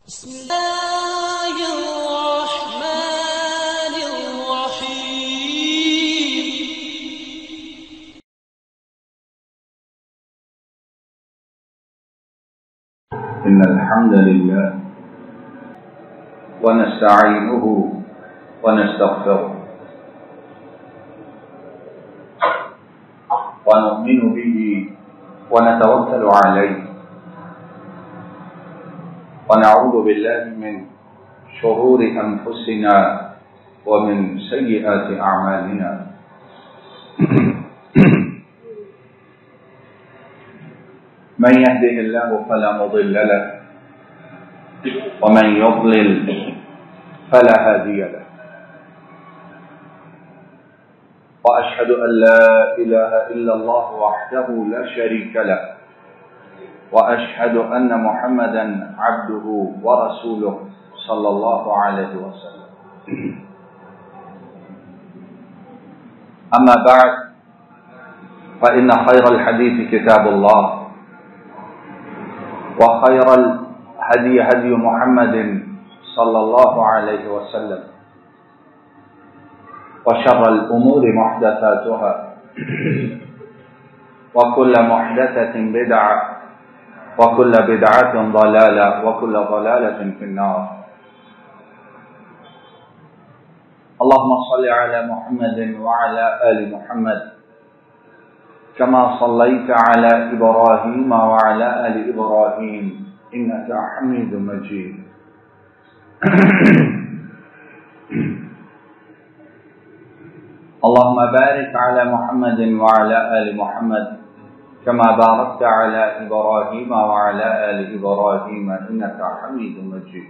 بسم الله الرحمن الرحيم. إن الحمد لله ونستعينه ونستغفره ونؤمن به ونتوكل عليه ونعوذ بالله من شرور أنفسنا ومن سيئات أعمالنا من يهده الله فلا مضل له ومن يضلل فلا هادي له وأشهد أن لا إله إلا الله وحده لا شريك له وأشهد أن محمدا عبده ورسوله صلى الله عليه وسلم. أما بعد فإن خير الحديث كتاب الله وخير الهدي هدي محمد صلى الله عليه وسلم وشر الأمور محدثاتها وكل محدثة بدعة وكل بدعة ضلالة وكل ضلالة في النار. اللهم صل على محمد وعلى آل محمد كما صليت على إبراهيم وعلى آل إبراهيم إنك حميد مجيد. اللهم بارك على محمد وعلى آل محمد كما باركت على إبراهيم وعلى آل إبراهيم إنك حميد مجيد.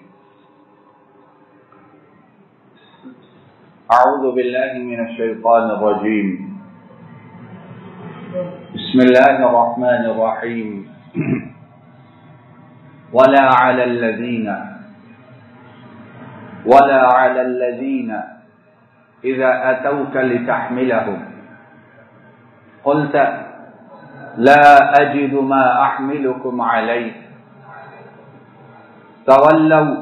أعوذ بالله من الشيطان الرجيم. بسم الله الرحمن الرحيم. ولا على الذين إذا أتوك لتحملهم قلت لا أجد ما أحملكم عليه تولوا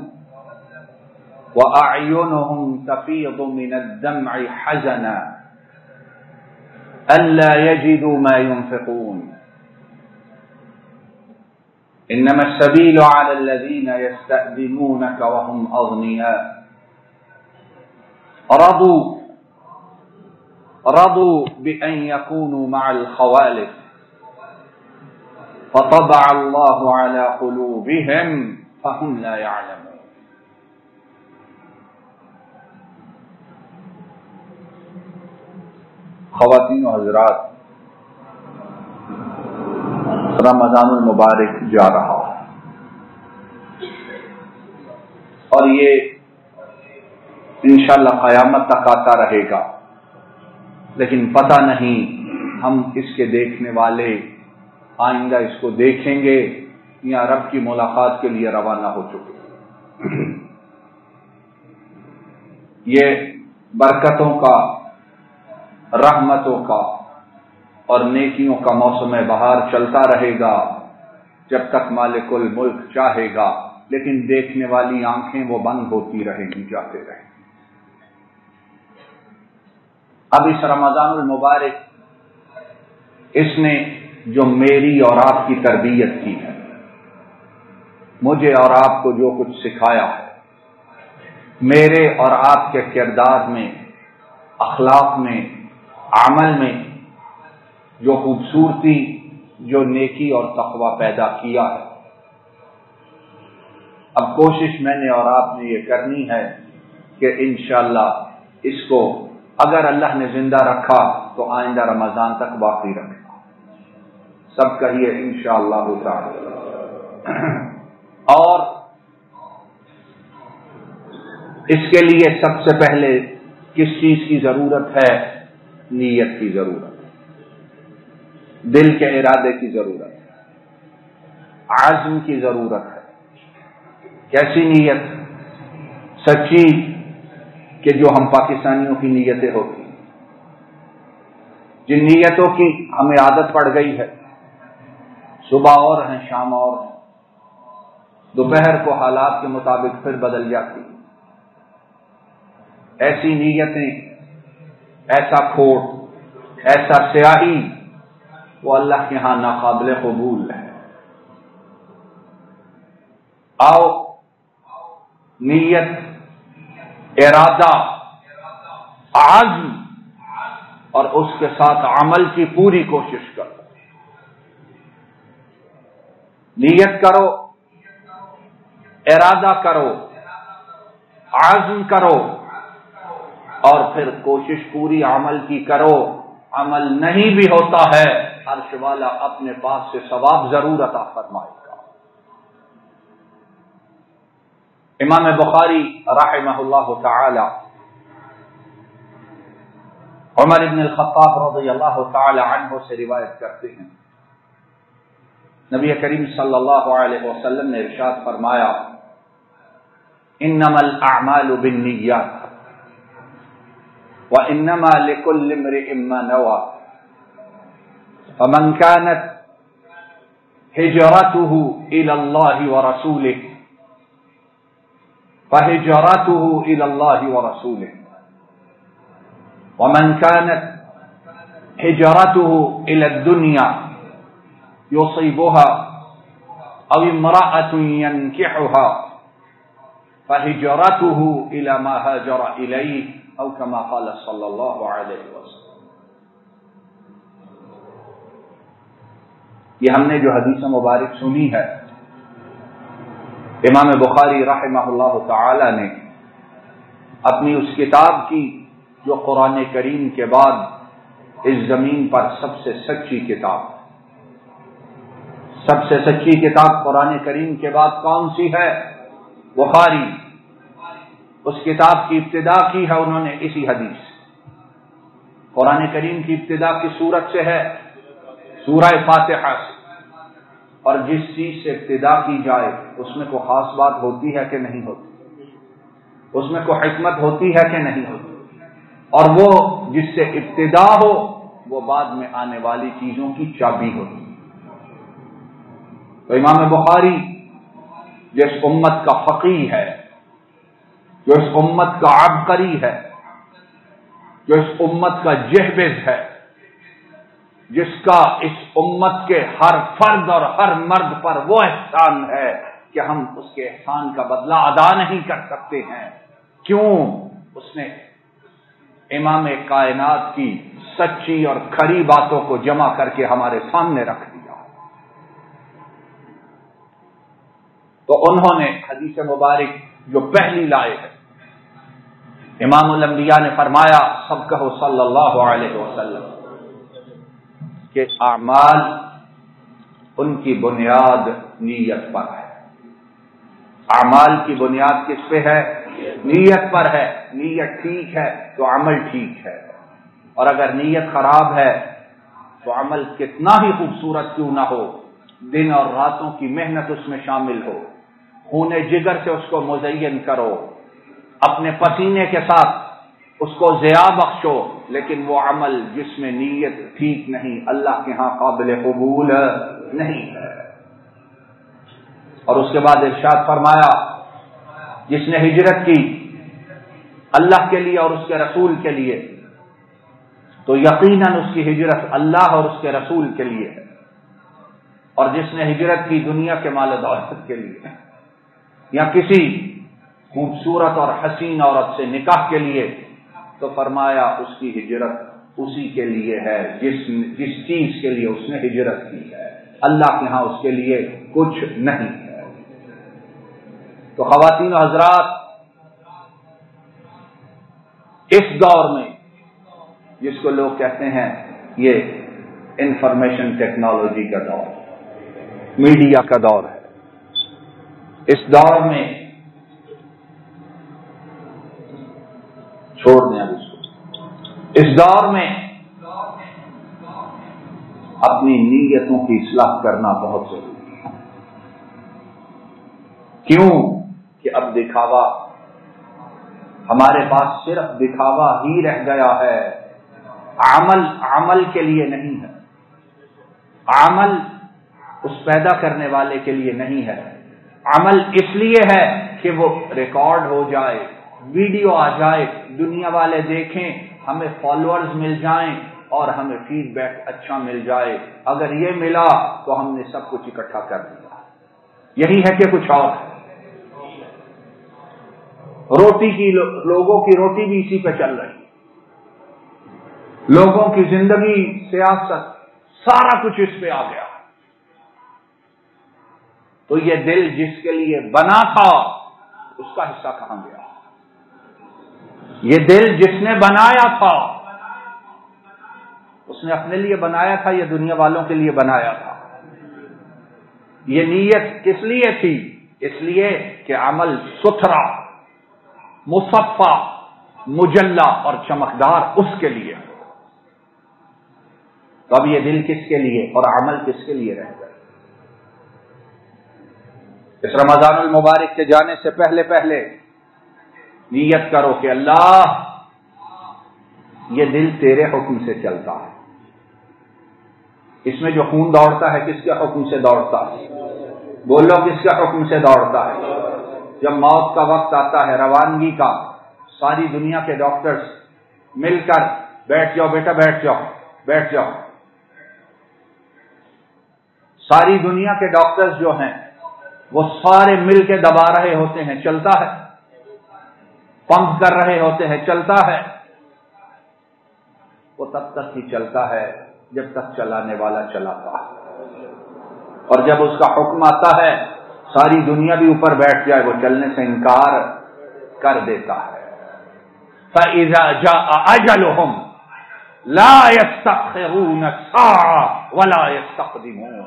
وأعينهم تفيض من الدمع حزنا ألا يجدوا ما ينفقون إنما السبيل على الذين يستأذنونك وهم أغنياء رضوا بأن يكونوا مع الخوالف فطبع الله على قلوبهم فهم لا يعلمون. خواتین و حضرات، رمضان المبارک جا رہا ہے اور یہ انشاءاللہ قیامت تک آتا رہے گا، لیکن پتہ نہیں ہم اس کے دیکھنے والے آئندہ اس کو دیکھیں گے یا رب کی ملاقات کے لیے روانہ ہو چکے. یہ برکتوں کا، رحمتوں کا اور نیکیوں کا موسم بہار چلتا رہے گا جب تک مالک الملک چاہے گا، لیکن دیکھنے والی آنکھیں وہ بند ہوتی رہیں گی، جاتے رہیں گی. اب اس رمضان المبارک اس نے جو میری اور آپ کی تربیت کی ہے، مجھے اور آپ کو جو کچھ سکھایا ہے، میرے اور آپ کے کردار میں، اخلاق میں، عمل میں جو خوبصورتی، جو نیکی اور تقوی پیدا کیا ہے، اب کوشش میں نے اور آپ نے یہ کرنی ہے کہ انشاءاللہ اس کو اگر اللہ نے زندہ رکھا تو آئندہ رمضان تک باقی رکھے. سب کہیے انشاءاللہ تعالی. اور اس کے لیے سب سے پہلے کس چیز کی ضرورت ہے؟ نیت کی ضرورت ہے، دل کے ارادے کی ضرورت ہے، عزم کی ضرورت ہے. کیسی نیت؟ سچی، کہ جو ہم پاکستانیوں کی نیتیں ہوتی ہیں، جن نیتوں کی ہمیں عادت پڑ گئی ہے، صبح اور ہیں، شام اور ہیں، دوپہر کو حالات کے مطابق پھر بدل جاتی. ایسی نیتیں، ایسا کھوٹ، ایسا سیاہی، وہ اللہ کے ہاں ناقابل قبول ہے. آؤ نیت، ارادہ، عزم اور اس کے ساتھ عمل کی پوری کوشش کرو. نیت کرو، ارادہ کرو، عزم کرو اور پھر کوشش پوری عمل کی کرو. عمل نہیں بھی ہوتا ہے، عرش والا اپنے پاس سے ثواب ضرور عطا فرمائے گا. امام بخاری رحمہ اللہ تعالی عمر بن الخطاب رضی اللہ تعالی عنہ سے روایت کرتے ہیں، نبی کریم صلی اللہ علیہ وسلم نے ارشاد فرمایا، انما الاعمال بالنیات وانما لكل امرئ ما نوى فمن كانت هجرته الى الله ورسوله فهجرته الى الله ورسوله ومن كانت هجرته الى الدنيا يصيبها او امرأة ينكحها فهجرته الى ما هاجر اليه او كما قال صلی اللہ علیہ وسلم. یہ ہم نے جو حدیث مبارک سنی ہے، امام بخاری رحمہ اللہ تعالی نے اپنی اس کتاب کی جو قرآن کریم کے بعد اس زمین پر سب سے سچی کتاب، سب سے سچی کتاب قرآن کریم کے بعد کون سی ہے؟ بخاری. اس کتاب کی ابتدا کی ہے انہوں نے اسی حدیث. قرآن کریم کی ابتدا کس سورت سے ہے؟ سورہ فاتحہ سے. اور جس چیز سے ابتدا کی جائے اس میں کوئی خاص بات ہوتی ہے کہ نہیں ہوتی؟ اس میں کوئی حکمت ہوتی ہے کہ نہیں ہوتی؟ اور وہ جس سے ابتدا ہو وہ بعد میں آنے والی چیزوں کی چابی ہوتی. تو امام بخاری جس امت کا فقیہ ہے، جو اس امت کا عبقری ہے، جو اس امت کا جہبذ ہے، جس کا اس امت کے ہر فرد اور ہر مرد پر وہ احسان ہے کہ ہم اس کے احسان کا بدلہ ادا نہیں کر سکتے ہیں. کیوں؟ اس نے امام کائنات کی سچی اور کھری باتوں کو جمع کر کے ہمارے سامنے رکھ دیا. تو انہوں نے حدیث مبارک جو پہلی لائے ہے، امام الانبیاء نے فرمایا سب کہو صلی اللہ علیہ وسلم کہ اعمال ان کی بنیاد نیت پر ہے. اعمال کی بنیاد کس پہ ہے؟ نیت پر ہے. نیت ٹھیک ہے تو عمل ٹھیک ہے، اور اگر نیت خراب ہے تو عمل کتنا ہی خوبصورت کیوں نہ ہو، دن اور راتوں کی محنت اس میں شامل ہو، خون جگر سے اس کو مزین کرو، اپنے پسینے کے ساتھ اس کو ضیاء بخشو، لیکن وہ عمل جس میں نیت ٹھیک نہیں اللہ کے ہاں قابل قبول نہیں ہے. اور اس کے بعد ارشاد فرمایا جس نے ہجرت کی اللہ کے لیے اور اس کے رسول کے لیے تو یقیناً اس کی ہجرت اللہ اور اس کے رسول کے لیے ہے. اور جس نے ہجرت کی دنیا کے مال و دولت کے لیے یا کسی خوبصورت اور حسین عورت سے نکاح کے لیے تو فرمایا اس کی ہجرت اسی کے لیے ہے جس چیز کے لیے اس نے ہجرت کی ہے. اللہ کے ہاں اس کے لیے کچھ نہیں ہے. تو خواتین و حضرات، اس دور میں جس کو لوگ کہتے ہیں یہ انفارمیشن ٹیکنالوجی کا دور، میڈیا کا دور ہے، اس دور میں چھوڑ دیں اب اس کو، اس دور میں اپنی نیتوں کی اصلاح کرنا بہت ضروری ہے. کیوں کہ اب دکھاوا ہمارے پاس صرف دکھاوا ہی رہ گیا ہے، عمل کے لیے نہیں ہے، عمل اس پیدا کرنے والے کے لیے نہیں ہے. عمل اس لیے ہے کہ وہ ریکارڈ ہو جائے، ویڈیو آ جائے، دنیا والے دیکھیں، ہمیں فالوورز مل جائیں اور ہمیں فیڈ بیک اچھا مل جائے۔ اگر یہ ملا تو ہم نے سب کچھ اکٹھا کر دیا۔ یہی ہے کہ کچھ اور ہے؟ روٹی کی لوگوں کی روٹی بھی اسی پہ چل رہی، لوگوں کی زندگی، سیاست، سارا کچھ اس پہ آ گیا۔ تو یہ دل جس کے لیے بنا تھا اس کا حصہ کہاں گیا؟ یہ دل جس نے بنایا تھا، اس نے اپنے لیے بنایا تھا یا دنیا والوں کے لیے بنایا تھا؟ یہ نیت کس لیے تھی؟ اس لیے کہ عمل ستھرا، مصفا، مجلہ اور چمکدار اس کے لیے۔ تو اب یہ دل کس کے لیے اور عمل کس کے لیے رہ گئے؟ اس رمضان المبارک کے جانے سے پہلے پہلے نیت کرو کہ اللہ، یہ دل تیرے حکم سے چلتا ہے، اس میں جو خون دوڑتا ہے کس کے حکم سے دوڑتا ہے؟ بولو، کس کے حکم سے دوڑتا ہے؟ جب موت کا وقت آتا ہے، روانگی کا، ساری دنیا کے ڈاکٹرز مل کر بیٹھ جاؤ بیٹا، بیٹھ جاؤ، بیٹھ جاؤ۔ ساری دنیا کے ڈاکٹرز جو ہیں وہ سارے مل کے دبا رہے ہوتے ہیں، چلتا ہے، پمپ کر رہے ہوتے ہیں، چلتا ہے۔ وہ تب تک ہی چلتا ہے جب تک چلانے والا چلاتا ہے، اور جب اس کا حکم آتا ہے ساری دنیا بھی اوپر بیٹھ جائے، وہ چلنے سے انکار کر دیتا ہے۔ فَإِذَا جَاءَ أَجَلُهُمْ لَا يَسْتَأْخِرُونَ سَاعَةً وَلَا يَسْتَقْدِمُونَ۔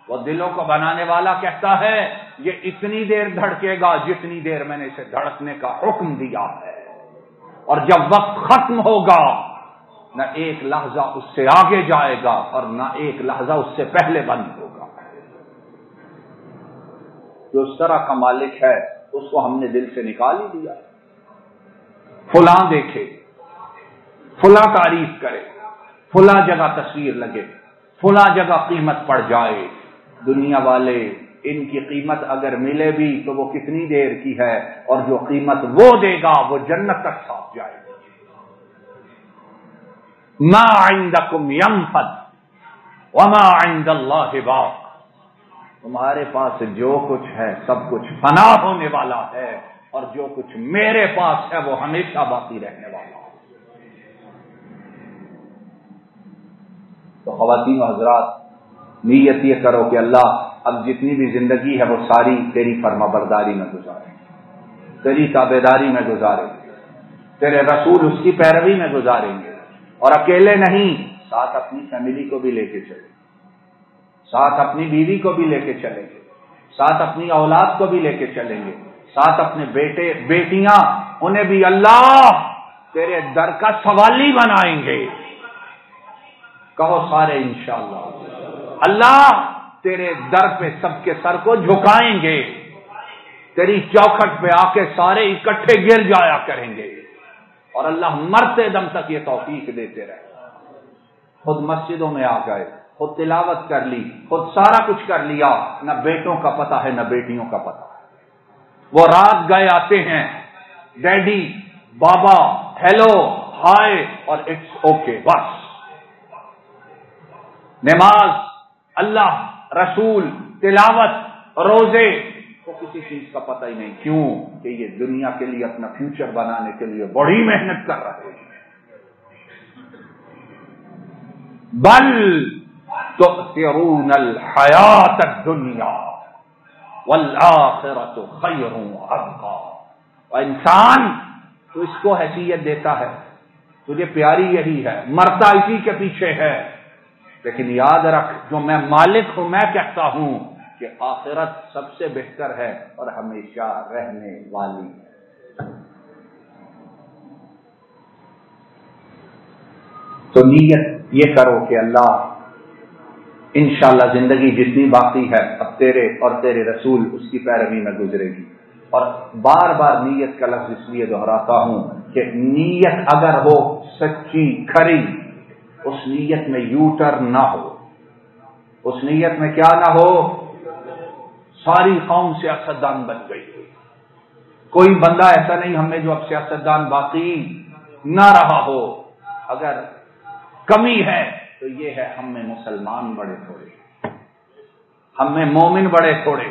وہ دلوں کو بنانے والا کہتا ہے یہ اتنی دیر دھڑکے گا جتنی دیر میں نے اسے دھڑکنے کا حکم دیا ہے، اور جب وقت ختم ہوگا نہ ایک لحظہ اس سے آگے جائے گا اور نہ ایک لحظہ اس سے پہلے بند ہوگا۔ جو اس طرح کا مالک ہے اس کو ہم نے دل سے نکال ہی دیا۔ فلاں دیکھے، فلاں تعریف کرے، فلاں جگہ تصویر لگے، فلاں جگہ قیمت پڑ جائے، دنیا والے ان کی قیمت اگر ملے بھی تو وہ کتنی دیر کی ہے، اور جو قیمت وہ دے گا وہ جنت تک ساتھ جائے گی۔ ما عندکم ینفد وما عند اللہ باق۔ تمہارے پاس جو کچھ ہے سب کچھ فنا ہونے والا ہے، اور جو کچھ میرے پاس ہے وہ ہمیشہ باقی رہنے والا ہے۔ تو خواتین و حضرات، نیت یہ کرو کہ اللہ اب جتنی بھی زندگی ہے وہ ساری تیری فرما برداری میں گزارے، تیری تابعداری میں گزارے، تیرے رسول اس کی پیروی میں گزاریں گے، اور اکیلے نہیں، ساتھ اپنی فیملی کو بھی لے کے چلیں گے، ساتھ اپنی بیوی کو بھی لے کے چلیں گے، ساتھ اپنی اولاد کو بھی لے کے چلیں گے، ساتھ اپنے بیٹے بیٹیاں، انہیں بھی اللہ تیرے در کا سوالی بنائیں گے۔ کہو سارے انشاءاللہ، اللہ تیرے در پہ سب کے سر کو جھکائیں گے، تیری چوکھٹ پہ آ کے سارے اکٹھے گر جایا کریں گے، اور اللہ مرتے دم تک یہ توفیق دیتے رہے۔ خود مسجدوں میں آ گئے، خود تلاوت کر لی، خود سارا کچھ کر لیا، نہ بیٹوں کا پتہ ہے نہ بیٹیوں کا پتہ ہے۔ وہ رات گئے آتے ہیں، ڈیڈی، بابا، ہیلو، ہائے اور اٹس اوکے، بس۔ نماز، اللہ، رسول، تلاوت، روزے کو کسی چیز کا پتہ ہی نہیں۔ کیوں؟ کہ یہ دنیا کے لیے اپنا فیوچر بنانے کے لیے بڑی محنت کر رہے ہیں۔ بل تؤثرون الحیات الدنیا والآخرۃ خیر وابقی۔ اور انسان تو اس کو حیثیت دیتا ہے، تجھے پیاری یہی ہے، مرتا اسی کے پیچھے ہے، لیکن یاد رکھ جو میں مالک ہوں میں کہتا ہوں کہ آخرت سب سے بہتر ہے اور ہمیشہ رہنے والی ہے۔ تو نیت یہ کرو کہ اللہ انشاءاللہ زندگی جتنی باقی ہے اب تیرے اور تیرے رسول اس کی پیروی میں گزرے گی۔ اور بار بار نیت کا لفظ اس لیے دہراتا ہوں کہ نیت اگر ہو سچی کھری، اس نیت میں یو ٹرن نہ ہو، اس نیت میں کیا نہ ہو، ساری قوم سیاستدان بن گئی. کوئی بندہ ایسا نہیں ہم میں جو اب سیاستدان باقی نہ رہا ہو. اگر کمی ہے تو یہ ہے ہم میں مسلمان بڑے تھوڑے، ہم میں مومن بڑے تھوڑے.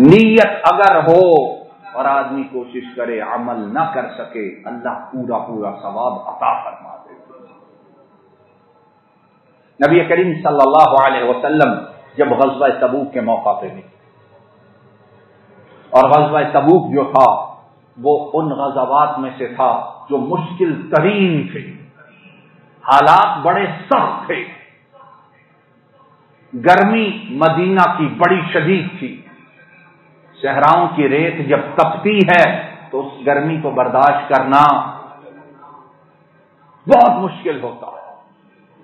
نیت اگر ہو اور آدمی کوشش کرے عمل نہ کر سکے، اللہ پورا پورا ثواب عطا فرما دے. نبی کریم صلی اللہ علیہ وسلم جب غزوہ تبوک کے موقع پہ نکلے، اور غزوہ تبوک جو تھا وہ ان غزوات میں سے تھا جو مشکل ترین تھے، حالات بڑے سخت تھے. گرمی مدینہ کی بڑی شدید تھی. صحراؤں کی ریت جب تپتی ہے تو اس گرمی کو برداشت کرنا بہت مشکل ہوتا ہے.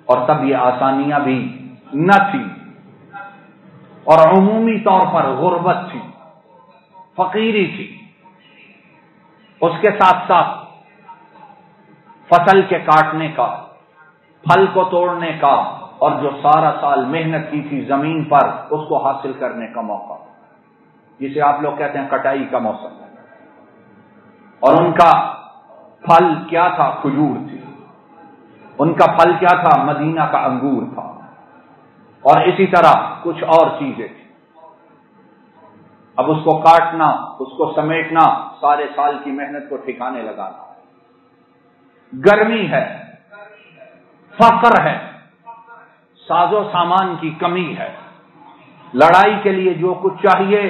اور تب یہ آسانیاں بھی نہ تھی، اور عمومی طور پر غربت تھی، فقیری تھی. اس کے ساتھ ساتھ فصل کے کاٹنے کا، پھل کو توڑنے کا، اور جو سارا سال محنت کی تھی زمین پر اس کو حاصل کرنے کا موقع، جسے آپ لوگ کہتے ہیں کٹائی کا موسم. اور ان کا پھل کیا تھا؟ کھجور تھی. ان کا پھل کیا تھا؟ مدینہ کا انگور تھا. اور اسی طرح کچھ اور چیزیں تھیں. اب اس کو کاٹنا، اس کو سمیٹنا، سارے سال کی محنت کو ٹھکانے لگانا. گرمی ہے، فقر ہے، ساز و سامان کی کمی ہے، لڑائی کے لیے جو کچھ چاہیے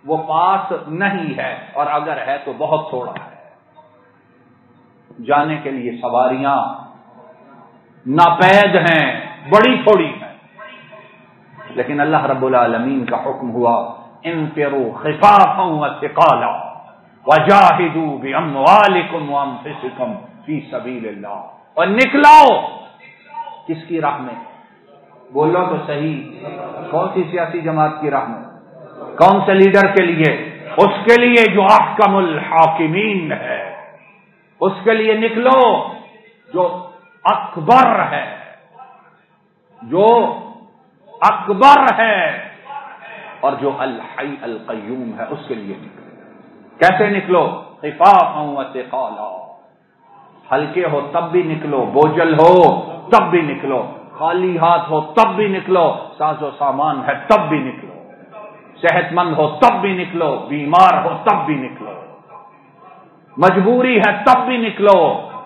وہ پاس نہیں ہے، اور اگر ہے تو بہت تھوڑا ہے. جانے کے لیے سواریاں ناپید ہیں، بڑی تھوڑی ہیں. لیکن اللہ رب العالمین کا حکم ہوا انفروا خفافا وثقالا وجاہدوا باموالکم وانفسکم فی سبیل اللہ. اور نکلاؤ کس کی راہ میں؟ بولو تو صحیح، کون سی سیاسی جماعت کی راہ میں؟ کون سے لیڈر کے لیے؟ اس کے لیے جو احکم الحاکمین ہے. اس کے لیے نکلو جو اکبر ہے، جو اکبر ہے، اور جو الحی القیوم ہے، اس کے لیے نکلو. کیسے نکلو؟ خفافا وثقالا. ہلکے ہو تب بھی نکلو، بوجھل ہو تب بھی نکلو، خالی ہاتھ ہو تب بھی نکلو، ساز و سامان ہے تب بھی نکلو، صحت مند ہو تب بھی نکلو، بیمار ہو تب بھی نکلو، مجبوری ہے تب بھی نکلو،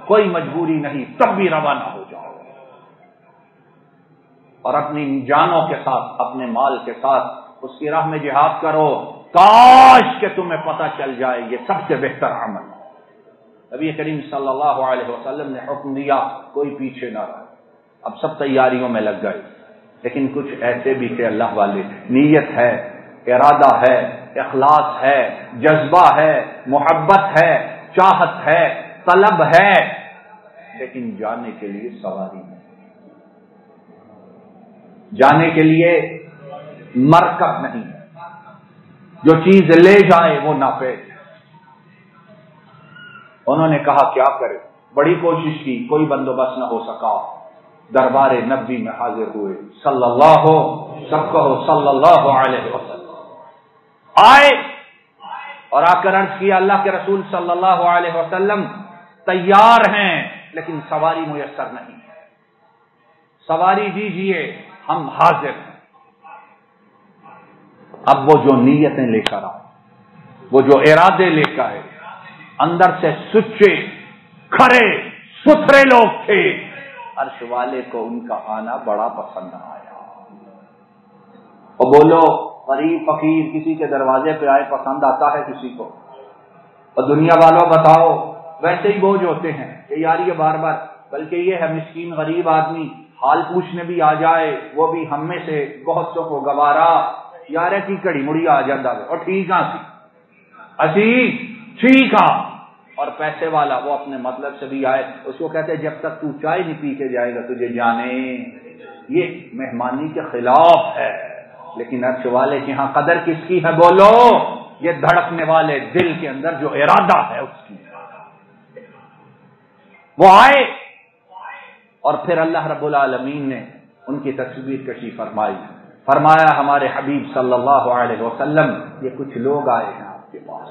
کوئی مجبوری نہیں تب بھی روانہ ہو جاؤ. اور اپنی جانوں کے ساتھ، اپنے مال کے ساتھ اس کی راہ میں جہاد کرو. کاش کہ تمہیں پتہ چل جائے یہ سب سے بہتر عمل ہے. نبی کریم صلی اللہ علیہ وسلم نے حکم دیا، کوئی پیچھے نہ رہے. اب سب تیاریوں میں لگ گئے، لیکن کچھ ایسے بھی تھے اللہ والے، نیت ہے، ارادہ ہے، اخلاص ہے، جذبہ ہے، محبت ہے، چاہت ہے، طلب ہے، لیکن جانے کے لیے سواری نہیں، جانے کے لیے مرکب نہیں ہے. جو چیز لے جائے وہ ناپید. انہوں نے کہا کیا کرے، بڑی کوشش کی، کوئی بندوبست نہ ہو سکا. دربار نبوی میں حاضر ہوئے، صلی اللہ سب کہو صلی اللہ علیہ وسلم. آئے اور آ کر عرض کیا اللہ کے رسول صلی اللہ علیہ وسلم تیار ہیں لیکن سواری میسر نہیں ہے، سواری دیجئے، ہم حاضر ہیں. اب وہ جو نیتیں لے کر آئے، وہ جو ارادے لے کر آئے، اندر سے سچے کھرے ستھرے لوگ تھے. عرش والے کو ان کا آنا بڑا پسند آیا. اور بولو غریب فقیر کسی کے دروازے پہ آئے پسند آتا ہے کسی کو؟ اور دنیا والوں بتاؤ ویسے ہی بوجھ ہوتے ہیں کہ یار یہ بار بار، بلکہ یہ ہے مسکین غریب آدمی حال پوچھنے بھی آ جائے، وہ بھی ہم میں سے بہت سو کو گوارا، یار کی کڑی مڑی آ جاتا ہے، اور ٹھیک سی اسی ٹھیک ہاں. اور پیسے والا وہ اپنے مطلب سے بھی آئے، اس کو کہتے جب تک تو چائے نہیں پی کے جائے گا تجھے جانے. یہ مہمانی کے خلاف ہے. لیکن عرش والے کے ہاں قدر کس کی ہے؟ بولو. یہ دھڑکنے والے دل کے اندر جو ارادہ ہے اس کی. وہ آئے اور پھر اللہ رب العالمین نے ان کی تصویر کشی فرمائی. فرمایا ہمارے حبیب صلی اللہ علیہ وسلم یہ کچھ لوگ آئے ہیں آپ کے پاس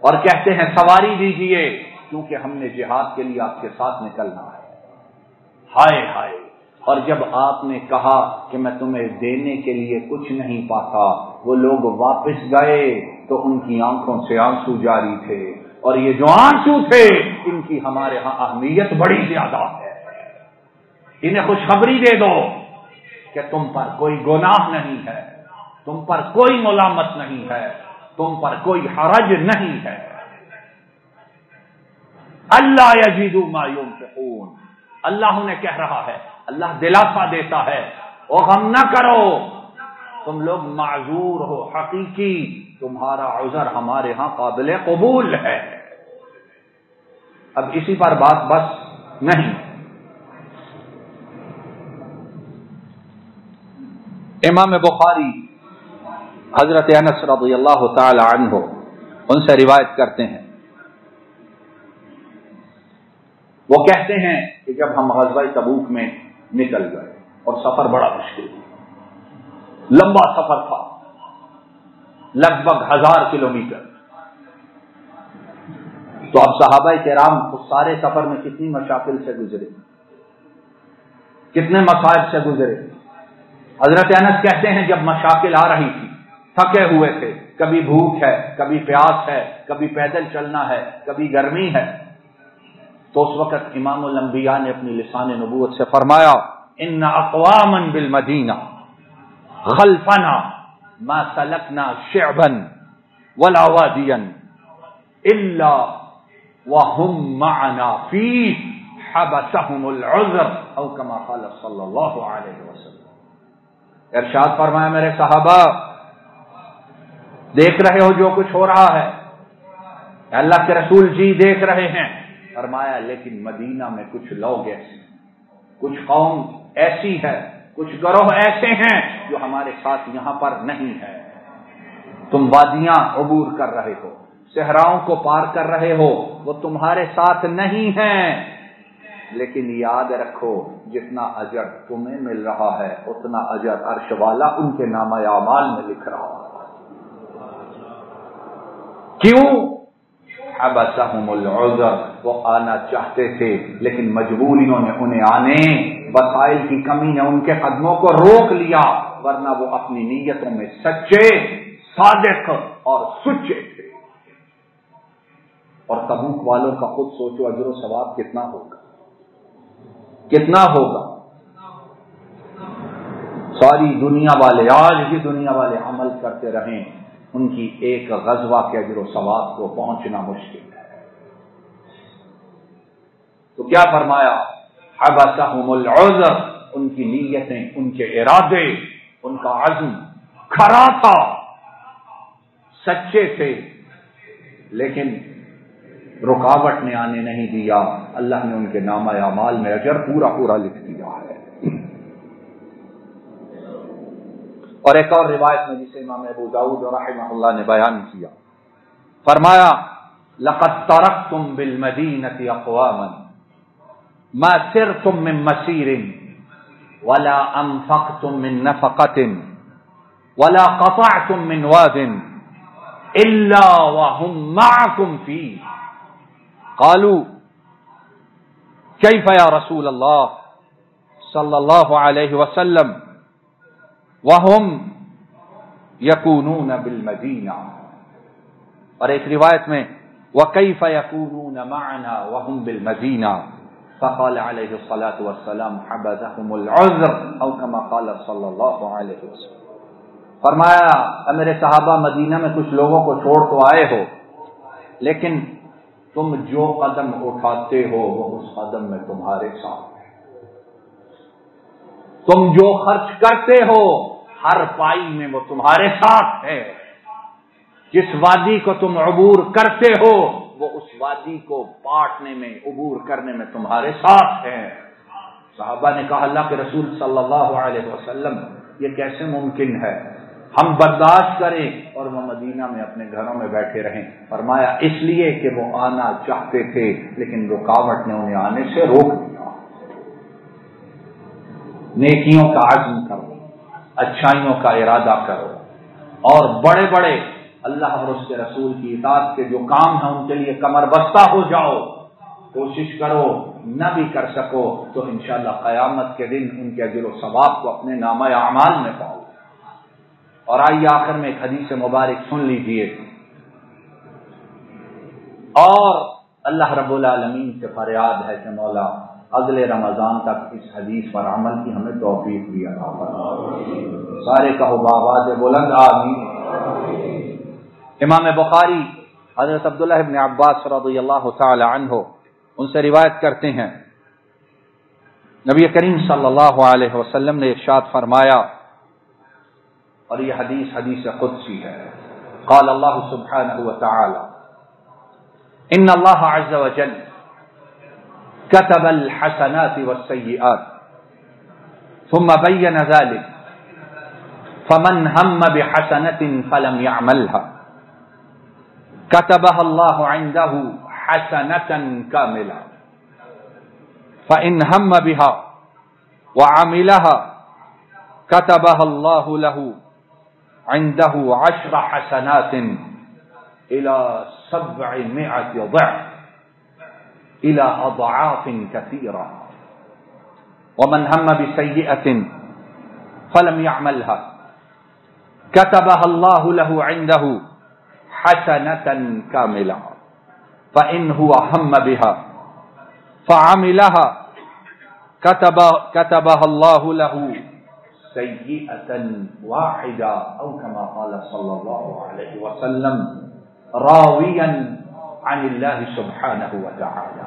اور کہتے ہیں سواری دیجیے کیونکہ ہم نے جہاد کے لیے آپ کے ساتھ نکلنا ہے۔ ہائے ہائے، اور جب آپ نے کہا کہ میں تمہیں دینے کے لیے کچھ نہیں پاتا، وہ لوگ واپس گئے تو ان کی آنکھوں سے آنسو جاری تھے، اور یہ جو آنسو تھے ان کی ہمارے ہاں اہمیت بڑی زیادہ ہے۔ انہیں خوشخبری دے دو کہ تم پر کوئی گناہ نہیں ہے، تم پر کوئی ملامت نہیں ہے، تم پر کوئی حرج نہیں ہے۔ اللہ یجدوا ما ينفقون، اللہ انہیں کہہ رہا ہے، اللہ دلاسا دیتا ہے، او غم نہ کرو، تم لوگ معذور ہو، حقیقی تمہارا عذر ہمارے ہاں قابل قبول ہے۔ اب اسی پر بات بس نہیں، امام بخاری حضرت انس رضی اللہ تعالی عنہ ان سے روایت کرتے ہیں، وہ کہتے ہیں کہ جب ہم غزوہ تبوک میں نکل گئے اور سفر بڑا مشکل تھا، لمبا سفر تھا، لگ بھگ 1000 کلومیٹر، تو اب صحابہ کرام اس سارے سفر میں کتنی مشاکل سے گزرے، کتنے مصائب سے گزرے۔ حضرت انس کہتے ہیں جب مشاکل آ رہی تھی، تھکے ہوئے تھے، کبھی بھوک ہے، کبھی پیاس ہے، کبھی پیدل چلنا ہے، کبھی گرمی ہے، تو اس وقت امام الانبیاء نے اپنی لسان نبوت سے فرمایا ان اقواما بالمدینہ خلفنا ما سلکنا شعبا ولا وادیا الا وهم معنا فيه حبسهم العذر او كما قال صلی اللہ علیہ وسلم۔ ارشاد فرمایا میرے صحابہ، دیکھ رہے ہو جو کچھ ہو رہا ہے، اللہ کے رسول جی دیکھ رہے ہیں، فرمایا لیکن مدینہ میں کچھ لوگ ایسے، کچھ قوم ایسی ہے، کچھ گروہ ایسے ہیں جو ہمارے ساتھ یہاں پر نہیں ہے۔ تم وادیاں عبور کر رہے ہو، صحراؤں کو پار کر رہے ہو، وہ تمہارے ساتھ نہیں ہیں، لیکن یاد رکھو جتنا اجر تمہیں مل رہا ہے اتنا اجر عرش والا ان کے نامہ اعمال میں لکھ رہا ہے۔ کیوں؟ حبسهم العذر، وہ آنا چاہتے تھے لیکن مجبوریوں نے انہیں آنے، وسائل کی کمی نے ان کے قدموں کو روک لیا، ورنہ وہ اپنی نیتوں میں سچے، صادق اور سچے تھے۔ اور تبوک والوں کا خود سوچو اجر و ثواب کتنا ہوگا، کتنا ہوگا۔ ساری دنیا والے، آج بھی دنیا والے عمل کرتے رہیں، ان کی ایک غزوہ کے اجر و ثواب کو پہنچنا مشکل ہے۔ تو کیا فرمایا؟ حبسهم العذر، ان کی نیتیں، ان کے ارادے، ان کا عزم کھرا تھا، سچے تھے، لیکن رکاوٹ نے آنے نہیں دیا، اللہ نے ان کے نامہ اعمال میں اجر پورا پورا لکھ دیا ہے۔ اور ایک اور روایت میں جسے امام ابو داؤد رحمہ اللہ نے بیان کیا، فرمایا لقد ترکتم بالمدینۃ اقواما ما سرتم من مسیر ولا انفقتم من نفقۃ ولا قطعتم من واد الا وهم معكم فيه قالوا كيف يا رسول الله صلى الله عليه وسلم وهم يكونون بالمدینہ، اور ایک روایت میں وكيف يكونون معنا وهم بالمدینہ فقال عليه الصلاة والسلام حبسهم العذر او كما قال صلی اللہ علیہ وسلم۔ فرمایا اے میرے صحابہ، مدینہ میں کچھ لوگوں کو چھوڑ تو آئے ہو، لیکن تم جو قدم اٹھاتے ہو وہ اس قدم میں تمہارے ساتھ ہے، تم جو خرچ کرتے ہو ہر پائی میں وہ تمہارے ساتھ ہے، جس وادی کو تم عبور کرتے ہو وہ اس وادی کو پاٹنے میں، عبور کرنے میں تمہارے ساتھ ہے۔ صحابہ نے کہا اللہ کے رسول صلی اللہ علیہ وسلم یہ کیسے ممکن ہے، ہم برداشت کریں اور وہ مدینہ میں اپنے گھروں میں بیٹھے رہیں؟ فرمایا اس لیے کہ وہ آنا چاہتے تھے لیکن رکاوٹ نے انہیں آنے سے روک دیا۔ نیکیوں کا عزم کرو، اچھائیوں کا ارادہ کرو، اور بڑے بڑے اللہ اور اس کے رسول کی اطاعت کے جو کام ہیں ان کے لیے کمر بستہ ہو جاؤ، کوشش کرو، نہ بھی کر سکو تو انشاءاللہ قیامت کے دن ان کے اجر و ثواب کو اپنے نامہ اعمال میں پاؤ۔ اور آئیے آخر میں ایک حدیث مبارک سن لیجئے، اور اللہ رب العالمین سے فریاد ہے کہ مولا اگلے رمضان تک اس حدیث پر عمل کی ہمیں توفیق بھی عطا فرما۔ سارے کہو بآواز بلند آمین۔ امام بخاری حضرت عبداللہ ابن عباس رضی اللہ تعالی عنہ ان سے روایت کرتے ہیں، نبی کریم صلی اللہ علیہ وسلم نے ارشاد فرمایا، اور یہ حدیث قدسی ہے، قال اللہ سبحانہ وتعالی ان اللہ عز وجل كتب الحسنات والسيئات ثم بين ذلك فمن هم بحسنة فلم يعملها كتبها الله عنده حسنة كاملة فإن هم بها وعملها كتبها الله له عنده 10 حسنات إلى 700 ضعف إلى أضعاف كثيرة ومن هم بسيئة فلم يعملها كتبها الله له عنده حسنة كاملة فإن هو هم بها فعملها كتبها الله له سيئة واحدة أو كما قال صلى الله عليه وسلم راويا عن اللہ سبحانہ وتعالی۔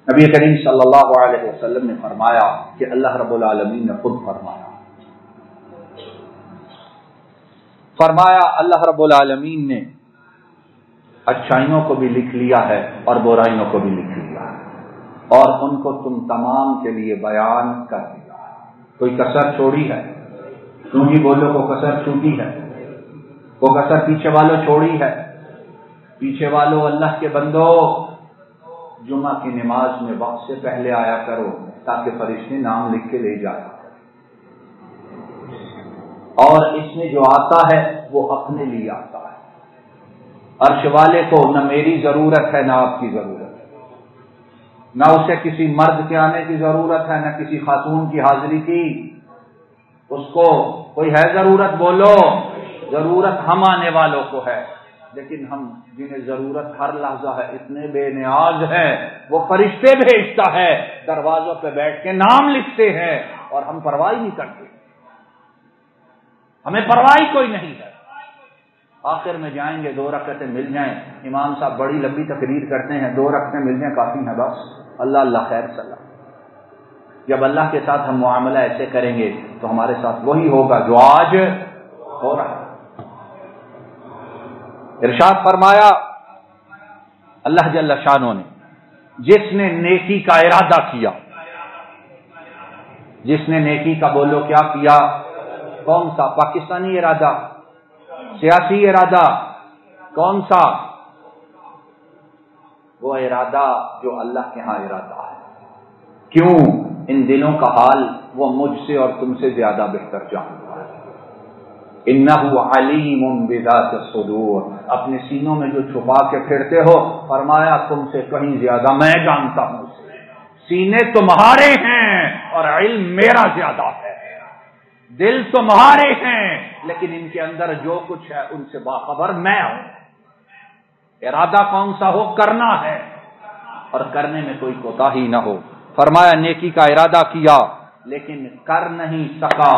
نبی کریم صلی اللہ علیہ وسلم نے فرمایا کہ اللہ رب العالمین نے خود فرمایا اللہ رب العالمین نے اچھائیوں کو بھی لکھ لیا ہے اور برائیوں کو بھی لکھ لیا ہے، اور ان کو تم تمام کے لیے بیان کر دیا ہے۔ کوئی کسر چھوڑی ہے؟ تم ہی بولو کو کسر چھوٹی ہے؟ وہ کسر پیچھے والوں چھوڑی ہے؟ پیچھے والوں اللہ کے بندو جمعہ کی نماز میں وقت سے پہلے آیا کرو تاکہ فرشتے نام لکھ کے لے جائیں، اور اس میں جو آتا ہے وہ اپنے لیے آتا ہے۔ عرش والے کو نہ میری ضرورت ہے نہ آپ کی ضرورت ہے، نہ اسے کسی مرد کے آنے کی ضرورت ہے نہ کسی خاتون کی حاضری کی۔ اس کو کوئی ہے ضرورت بولو، ضرورت ہم آنے والوں کو ہے، لیکن ہم جنہیں ضرورت ہر لحظہ ہے اتنے بے نیاز ہیں، وہ فرشتے بھیجتا ہے، دروازوں پہ بیٹھ کے نام لکھتے ہیں، اور ہم پرواہ نہیں کرتے، ہمیں پرواہ کوئی نہیں ہے۔ آخر میں جائیں گے 2 رکعتیں مل جائیں، امام صاحب بڑی لمبی تقریر کرتے ہیں، 2 رکعتیں مل جائیں کافی ہیں بس، اللہ اللہ خیر صلاح۔ جب اللہ کے ساتھ ہم معاملہ ایسے کریں گے تو ہمارے ساتھ وہی ہوگا جو آج ہو رہا ہے۔ ارشاد فرمایا اللہ جل شانہ نے، جس نے نیکی کا ارادہ کیا، جس نے نیکی کا بولو کیا کیا؟ کون سا؟ پاکستانی ارادہ؟ سیاسی ارادہ؟ کون سا؟ وہ ارادہ جو اللہ کے ہاں ارادہ ہے۔ کیوں؟ ان دلوں کا حال وہ مجھ سے اور تم سے زیادہ بہتر جانتا ہے۔ انہ علیم بذات الصدور، اپنے سینوں میں جو چھپا کے پھرتے ہو، فرمایا تم سے کہیں زیادہ میں جانتا ہوں۔ سینے تمہارے ہیں اور علم میرا زیادہ ہے، دل تمہارے ہیں لیکن ان کے اندر جو کچھ ہے ان سے باخبر میں ہوں۔ ارادہ کون سا ہو؟ کرنا ہے، اور کرنے میں کوئی کوتاہی نہ ہو۔ فرمایا نیکی کا ارادہ کیا لیکن کر نہیں سکا،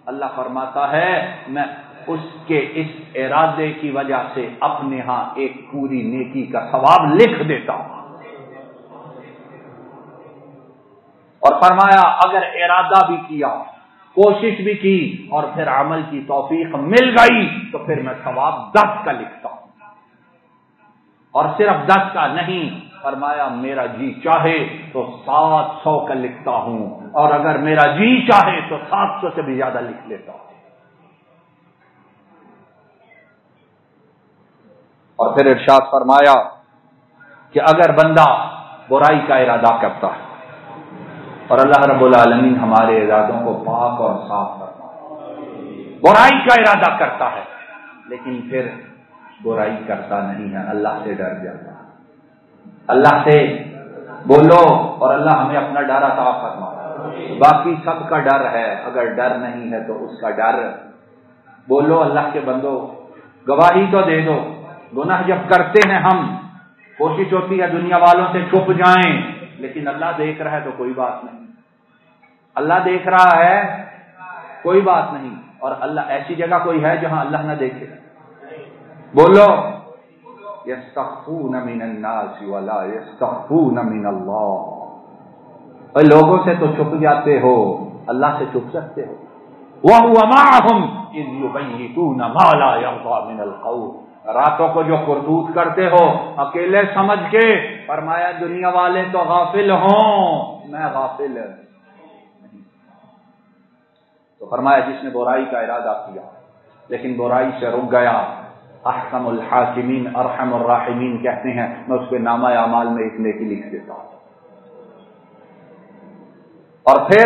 اللہ فرماتا ہے میں اس کے اس ارادے کی وجہ سے اپنے ہاں ایک پوری نیکی کا ثواب لکھ دیتا ہوں۔ اور فرمایا اگر ارادہ بھی کیا، کوشش بھی کی، اور پھر عمل کی توفیق مل گئی تو پھر میں ثواب 10 کا لکھتا ہوں، اور صرف 10 کا نہیں، فرمایا میرا جی چاہے تو 700 کا لکھتا ہوں، اور اگر میرا جی چاہے تو 700 سے بھی زیادہ لکھ لیتا ہوں۔ اور پھر ارشاد فرمایا کہ اگر بندہ برائی کا ارادہ کرتا ہے اور اللہ رب العالمین ہمارے ارادوں کو پاک اور صاف فرمائے۔ برائی کا ارادہ کرتا ہے لیکن پھر برائی کرتا نہیں ہے، اللہ سے ڈر جاتا ہے۔ اللہ سے بولو اور اللہ ہمیں اپنا ڈر عطا فرمائے۔ باقی سب کا ڈر ہے، اگر ڈر نہیں ہے تو اس کا ڈر بولو۔ اللہ کے بندو گواہی تو دے دو۔ گناہ جب کرتے ہیں ہم، کوشش ہوتی ہے دنیا والوں سے چھپ جائیں، لیکن اللہ دیکھ رہا ہے تو کوئی بات نہیں۔ اللہ دیکھ رہا ہے کوئی بات نہیں، اور اللہ ایسی جگہ کوئی ہے جہاں اللہ نہ دیکھے؟ بولو یستخفون من الناس ولا یستخفون من اللہ۔ اور لوگوں سے تو چھپ جاتے ہو، اللہ سے چھپ سکتے ہو۔ وَهُوَ مَعَهُمْ إِذْ يُبَيِّتُونَ مَا لَا يَرْضَىٰ مِنَ الْقَوْلِ۔ راتوں کو جو کرتوت کرتے ہو اکیلے سمجھ کے، فرمایا دنیا والے تو غافل ہوں، میں غافل نہیں۔ تو فرمایا جس نے برائی کا ارادہ کیا لیکن برائی سے رک گیا، احکم الحاکمین ارحم الراحمین کہتے ہیں، میں اس کے نامہ اعمال میں ایک نیکی لکھ دیتا ہوں۔ اور پھر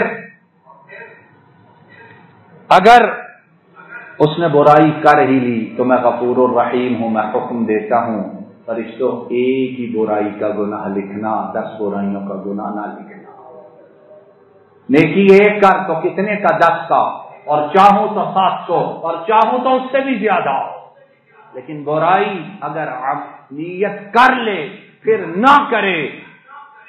اگر اس نے برائی کر ہی لی تو میں غفور الرحیم ہوں، میں حکم دیتا ہوں فرشتوں ایک ہی برائی کا گناہ لکھنا، 10 برائیوں کا گناہ نہ لکھنا۔ نیکی ایک کر تو کتنے کا؟ 10 کا، اور چاہوں تو 700، اور چاہوں تو اس سے بھی زیادہ۔ لیکن برائی اگر نیت کر لے پھر نہ کرے،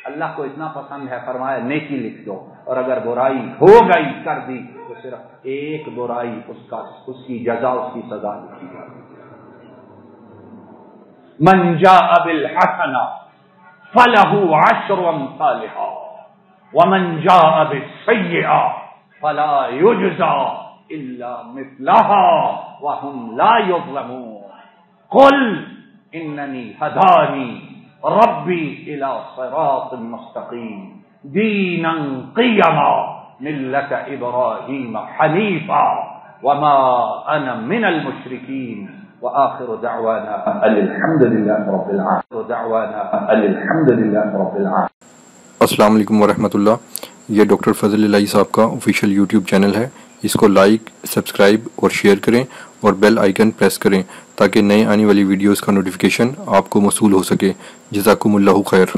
اللہ کو اتنا پسند ہے، فرمایا نیکی لکھ دو، اور اگر برائی ہو گئی کر دی تو صرف ایک برائی اس کی جزا، اس کی سزا لکھی جائے۔ من جاء بالحسنہ فلہ 10 امثالھا ومن جاء بالسیئہ فلا یجزی الا مثلھا وهم لا یظلمون۔ قل اننی ہدانی ربی الی صراط مستقیم دینا قیما ملت ابراہیم حنیفا وما انا من المشرکین وآخر دعوانا الحمد للہ رب العالمین۔ السلام علیکم ورحمۃ اللہ۔ یہ ڈاکٹر فضل الہی صاحب کا آفیشیل یوٹیوب چینل ہے، اس کو لائک، سبسکرائب اور شیئر کریں اور بیل آئیکن پریس کریں تاکہ نئے آنے والی ویڈیوز کا نوٹیفیکیشن آپ کو موصول ہو سکے۔ جزاکم اللہ خیر۔